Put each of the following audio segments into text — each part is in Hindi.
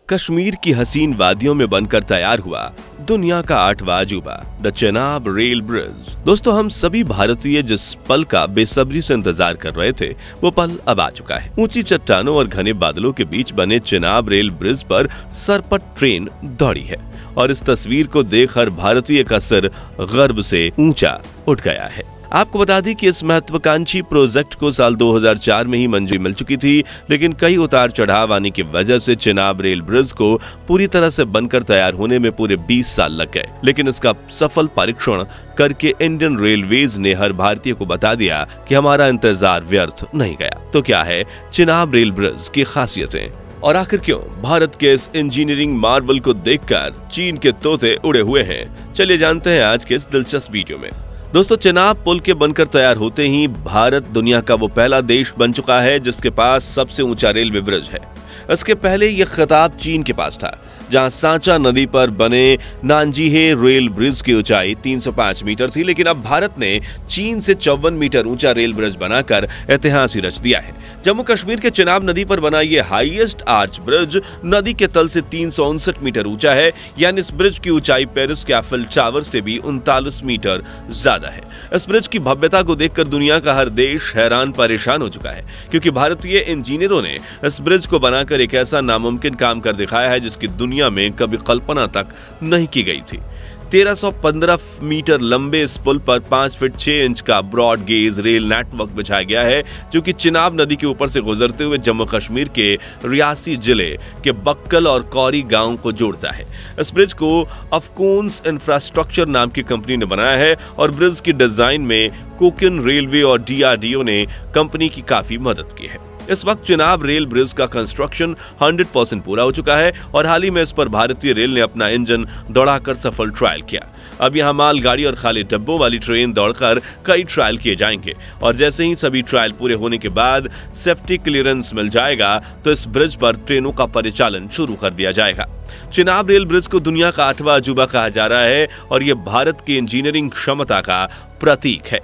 कश्मीर की हसीन वादियों में बनकर तैयार हुआ दुनिया का 8वां अजूबा द चेनाब रेल ब्रिज। दोस्तों, हम सभी भारतीय जिस पल का बेसब्री से इंतजार कर रहे थे वो पल अब आ चुका है। ऊंची चट्टानों और घने बादलों के बीच बने चेनाब रेल ब्रिज पर सरपट ट्रेन दौड़ी है और इस तस्वीर को देख हर भारतीय का सिर गर्व से ऊंचा उठ गया है। आपको बता दें कि इस महत्वाकांक्षी प्रोजेक्ट को साल 2004 में ही मंजूरी मिल चुकी थी, लेकिन कई उतार चढ़ाव आने की वजह से चेनाब रेल ब्रिज को पूरी तरह से बनकर तैयार होने में पूरे 20 साल लग गए। लेकिन इसका सफल परीक्षण करके इंडियन रेलवेज ने हर भारतीय को बता दिया कि हमारा इंतजार व्यर्थ नहीं गया। तो क्या है चेनाब रेल ब्रिज की खासियतें और आखिर क्यों भारत के इस इंजीनियरिंग मार्वल को देखकर चीन के तोते उड़े हुए हैं? चलिए जानते हैं आज के इस दिलचस्प वीडियो में। दोस्तों, चेनाब पुल के बनकर तैयार होते ही भारत दुनिया का वो पहला देश बन चुका है जिसके पास सबसे ऊंचा रेलवे ब्रिज है। इसके पहले ये खिताब चीन के पास था, जहां सांचा नदी पर बने नानजीहे रेल ब्रिज की ऊंचाई 305 मीटर थी। लेकिन अब भारत ने चीन से 54 मीटर ऊंचा रेल ब्रिज बनाकर इतिहास ही रच दिया है। जम्मू कश्मीर के चेनाब नदी पर बना ये हाईएस्ट आर्च ब्रिज नदी के तल से 359 मीटर ऊंचा है, यानी इस ब्रिज की ऊंचाई पेरिस के एफिल टावर से भी 39 मीटर ज्यादा है। इस ब्रिज की भव्यता को देखकर दुनिया का हर देश हैरान परेशान हो चुका है, क्योंकि भारतीय इंजीनियरों ने इस ब्रिज को बनाकर एक ऐसा नामुमकिन काम कर दिखाया है जिसकी दुनिया में कभी कल्पना तक नहीं की गई थी। 1315 मीटर लंबे इस पुल पर 5 फीट 6 इंच का ब्रॉड गेज रेल नेटवर्क बिछाया गया है, जो कि चिनाब नदी के ऊपर से गुजरते हुए जम्मू कश्मीर के रियासी जिले के बक्कल और कौरी गांव को जोड़ता है। इस ब्रिज को अफकोन्स इंफ्रास्ट्रक्चर नाम की कंपनी ने बनाया है और ब्रिज की डिजाइन में कोकिन रेलवे और DRDO ने कंपनी की काफी मदद की है। इस वक्त चेनाब रेल ब्रिज का कंस्ट्रक्शन 100% पूरा हो चुका है और हाल ही में इस पर भारतीय रेल ने अपना इंजन दौड़ाकर सफल ट्रायल किया। अब यहाँ माल गाड़ी और खाली डब्बों वाली ट्रेन दौड़कर कई ट्रायल किए जाएंगे और जैसे ही सभी ट्रायल पूरे होने के बाद सेफ्टी क्लियरेंस मिल जाएगा तो इस ब्रिज पर ट्रेनों का परिचालन शुरू कर दिया जाएगा। चेनाब रेल ब्रिज को दुनिया का 8वां अजूबा कहा जा रहा है और ये भारत की इंजीनियरिंग क्षमता का प्रतीक है।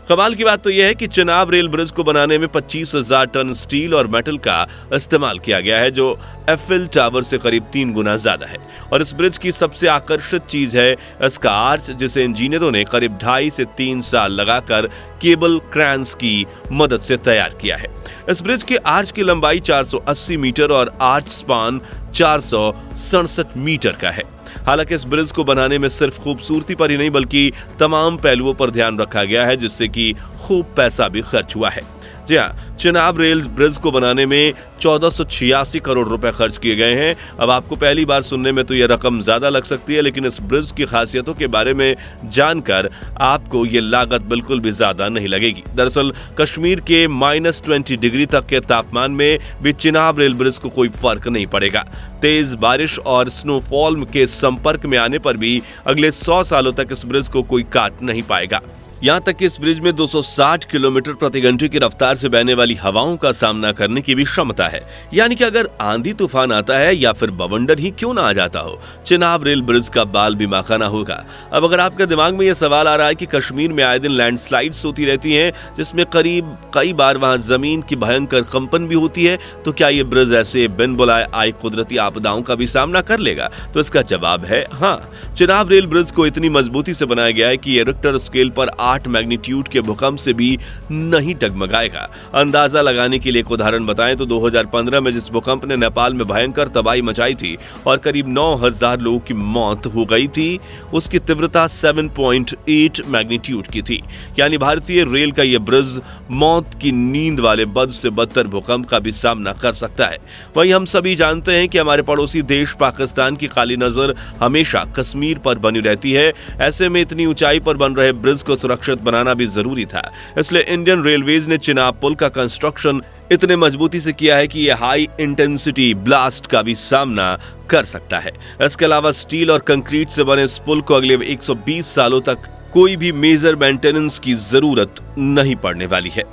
कमाल की बात तो यह है कि चेनाब रेल ब्रिज को बनाने में 25,000 टन स्टील और मेटल का इस्तेमाल किया गया है, जो एफिल टावर से करीब 3 गुना ज्यादा है। और इस ब्रिज की सबसे आकर्षक चीज है इसका आर्च, जिसे इंजीनियरों ने करीब 2.5 से 3 साल लगाकर केबल क्रैंस की मदद से तैयार किया है। इस ब्रिज के आर्च की लंबाई 480 मीटर और आर्च स्पान 467 मीटर का है। हालांकि इस ब्रिज को बनाने में सिर्फ खूबसूरती पर ही नहीं बल्कि तमाम पहलुओं पर ध्यान रखा गया है, जिससे कि खूब पैसा भी खर्च हुआ है। जी हाँ, चेनाब रेल ब्रिज को बनाने में 1486 करोड़ रुपए खर्च किए गए हैं। अब आपको पहली बार सुनने में तो यह रकम ज्यादा लग सकती है, लेकिन इस ब्रिज की खासियतों के बारे में जानकर आपको ये लागत बिल्कुल भी ज्यादा नहीं लगेगी। दरअसल कश्मीर के -20 डिग्री तक के तापमान में भी चेनाब रेल ब्रिज को कोई फर्क नहीं पड़ेगा। तेज बारिश और स्नोफॉल के संपर्क में आने पर भी अगले 100 सालों तक इस ब्रिज को कोई काट नहीं पाएगा। यहाँ तक कि इस ब्रिज में 260 किलोमीटर प्रति घंटे की रफ्तार से बहने वाली हवाओं का सामना करने की भी क्षमता है। यानी कि अगर आंधी तूफान आता है या फिर बवंडर ही क्यों ना आ जाता हो, चेनाब रेल ब्रिज का बाल भी माखाना होगा। अब अगर आपके दिमाग में यह सवाल आ रहा है कि कश्मीर में आए दिन लैंडस्लाइड्स होती रहती हैं, जिसमें करीब कई बार वहां जमीन की भयंकर कंपन भी होती है, तो क्या ये ब्रिज ऐसे बिन बुलाए आई कुदरती आपदाओं का भी सामना कर लेगा? तो इसका जवाब है हाँ। चेनाब रेल ब्रिज को इतनी मजबूती से बनाया गया है कि ये रिक्टर स्केल पर 8 मैग्नीट्यूड के भूकंप से भी नहीं डगमगाएगा। अंदाजा लगाने के लिए एक उदाहरण बताएं तो 2015 में जिस भूकंप ने नेपाल में भयंकर तबाही मचाई थी और करीब 9,000 लोगों की मौत हो गई थी, उसकी तीव्रता 7.8 मैग्नीट्यूड की थी। यानी भारतीय रेल का यह ब्रिज मौत की नींद वाले बद से बदतर भूकंप का भी सामना कर सकता है। वहीं हम सभी जानते हैं कि हमारे पड़ोसी देश पाकिस्तान की काली नजर हमेशा कश्मीर पर बनी रहती है। ऐसे में इतनी ऊंचाई पर बन रहे ब्रिज को सुरक्षित बनाना भी जरूरी था। इसलिए इंडियन रेलवेज ने चेनाब पुल का कंस्ट्रक्शन इतने मजबूती से किया है कि यह हाई इंटेंसिटी ब्लास्ट का भी सामना कर सकता है। इसके अलावा स्टील और कंक्रीट से बने इस पुल को अगले 120 सालों तक कोई भी मेजर मेंटेनेंस की जरूरत नहीं पड़ने वाली है,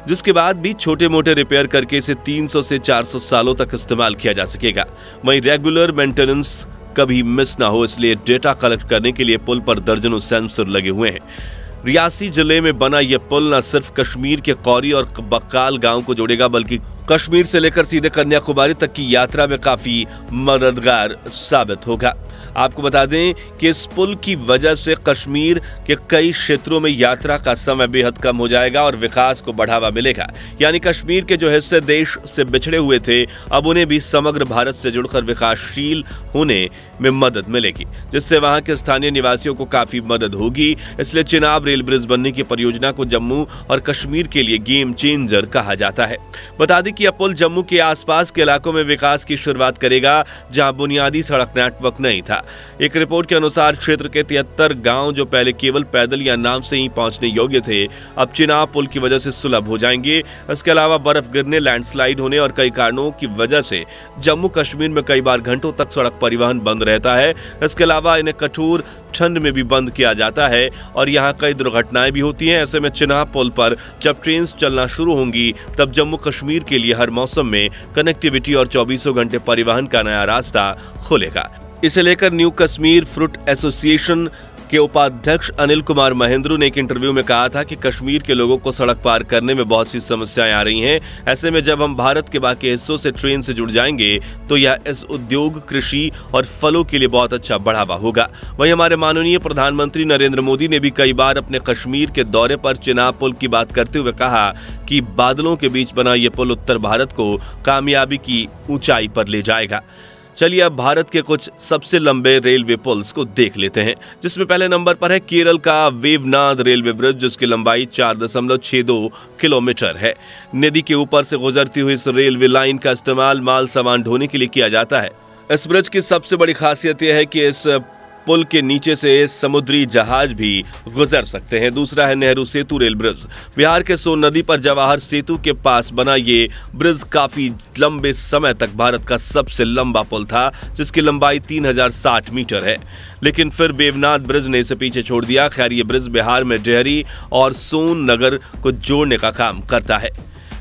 जिसके बाद भी छोटे मोटे रिपेयर करके इसे 300 से 400 सालों तक इस्तेमाल किया जा सकेगा। वहीं रेगुलर मेंटेनेंस कभी मिस ना हो, इसलिए डेटा कलेक्ट करने के लिए पुल पर दर्जनों सेंसर लगे हुए हैं। रियासी जिले में बना यह पुल न सिर्फ कश्मीर के कौरी और बक्काल गांव को जोड़ेगा, बल्कि कश्मीर से लेकर सीधे कन्याकुमारी तक की यात्रा में काफी मददगार साबित होगा। आपको बता दें कि इस पुल की वजह से कश्मीर के कई क्षेत्रों में यात्रा का समय बेहद कम हो जाएगा और विकास को बढ़ावा मिलेगा। यानी कश्मीर के जो हिस्से देश से बिछड़े हुए थे, अब उन्हें भी समग्र भारत से जुड़कर विकासशील होने में मदद मिलेगी, जिससे वहां के स्थानीय निवासियों को काफी मदद होगी। इसलिए चिनाब रेल ब्रिज बनने की परियोजना को जम्मू और कश्मीर के लिए गेम चेंजर कहा जाता है। बता दें कि यह पुल जम्मू के आसपास के इलाकों में विकास की शुरुआत करेगा, जहां बुनियादी सड़क नेटवर्क नहीं था। एक रिपोर्ट के अनुसार क्षेत्र के 73 गांव जो पहले केवल पैदल या नाव से ही पहुंचने योग्य थे, अब चिनाब पुल की वजह से सुलभ हो जाएंगे। इसके अलावा बर्फ गिरने, लैंडस्लाइड होने और कई कारणों की वजह से जम्मू कश्मीर में कई बार घंटों तक सड़क परिवहन बंद रहता है। इसके अलावा इन्हें कठोर ठंड में भी बंद किया जाता है और यहाँ कई दुर्घटनाएं भी होती हैं। ऐसे में चिनाब पुल पर जब ट्रेन चलना शुरू होंगी, तब जम्मू कश्मीर के लिए हर मौसम में कनेक्टिविटी और 24 घंटे परिवहन का नया रास्ता खुलेगा। इसे लेकर न्यू कश्मीर फ्रूट एसोसिएशन के उपाध्यक्ष अनिल कुमार महेंद्रू ने एक इंटरव्यू में कहा था कि कश्मीर के लोगों को सड़क पार करने में बहुत सी समस्याएं आ रही हैं। ऐसे में जब हम भारत के बाकी हिस्सों से ट्रेन से जुड़ जाएंगे तो यह इस उद्योग, कृषि और फलों के लिए बहुत अच्छा बढ़ावा होगा। वहीं हमारे माननीय प्रधानमंत्री नरेंद्र मोदी ने भी कई बार अपने कश्मीर के दौरे पर चिनाब पुल की बात करते हुए कहा कि बादलों के बीच बना यह पुल उत्तर भारत को कामयाबी की ऊंचाई पर ले जाएगा। चलिए अब भारत के कुछ सबसे लंबे रेलवे पुल्स को देख लेते हैं, जिसमें पहले नंबर पर है केरल का वेवनाद रेलवे ब्रिज, जिसकी लंबाई 4.62 किलोमीटर है। नदी के ऊपर से गुजरती हुई इस रेलवे लाइन का इस्तेमाल माल सामान ढोने के लिए किया जाता है। इस ब्रिज की सबसे बड़ी खासियत यह है कि इस पुल के नीचे से समुद्री जहाज भी गुजर सकते हैं। दूसरा है नेहरू सेतु रेल ब्रिज। बिहार के सोन नदी पर जवाहर सेतु के पास बना ये ब्रिज काफी लंबे समय तक भारत का सबसे लंबा पुल था, जिसकी लंबाई 3060 मीटर है। लेकिन फिर वेवनाद ब्रिज ने इसे पीछे छोड़ दिया। खैर, ये ब्रिज बिहार में डेहरी और सोन नगर को जोड़ने का काम करता है।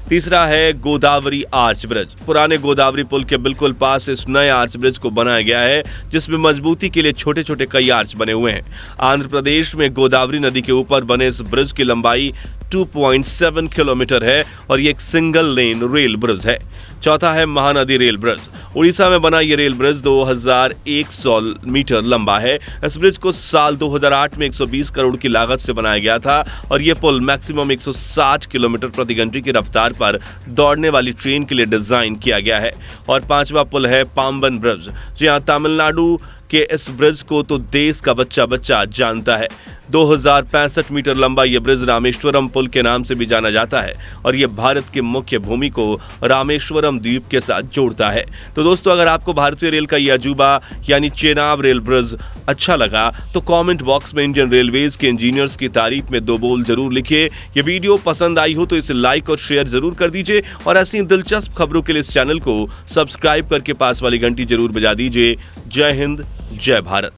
तीसरा है गोदावरी आर्च ब्रिज। पुराने गोदावरी पुल के बिल्कुल पास इस नए आर्च ब्रिज को बनाया गया है, जिसमें मजबूती के लिए छोटे छोटे कई आर्च बने हुए हैं। आंध्र प्रदेश में गोदावरी नदी के ऊपर बने इस ब्रिज की लंबाई 2.7 किलोमीटर है और ये एक सिंगल लेन रेल ब्रिज है। चौथा है महानदी रेल ब्रिज। उड़ीसा में बना ये रेल ब्रिज 2100 मीटर लंबा है। इस ब्रिज को साल 2008 में 120 करोड़ की लागत से बनाया गया था और ये पुल मैक्सिमम 160 किलोमीटर प्रति घंटे की रफ्तार पर दौड़ने वाली ट्रेन के लिए डिजाइन किया गया है। और पांचवा पुल है पाम्बन ब्रिज। जी हाँ, तमिलनाडु के इस ब्रिज को तो देश का बच्चा बच्चा जानता है। 2065 मीटर लंबा यह ब्रिज रामेश्वरम पुल के नाम से भी जाना जाता है और यह भारत के मुख्य भूमि को रामेश्वरम द्वीप के साथ जोड़ता है। तो दोस्तों, अगर आपको भारतीय रेल का यह अजूबा यानी चेनाब रेल ब्रिज अच्छा लगा तो कमेंट बॉक्स में इंडियन रेलवेज के इंजीनियर्स की तारीफ में 2 बोल जरूर लिखिए। ये वीडियो पसंद आई हो तो इसे लाइक और शेयर जरूर कर दीजिए और ऐसी दिलचस्प खबरों के लिए इस चैनल को सब्सक्राइब करके पास वाली घंटी जरूर बजा दीजिए। जय हिंद, जय भारत।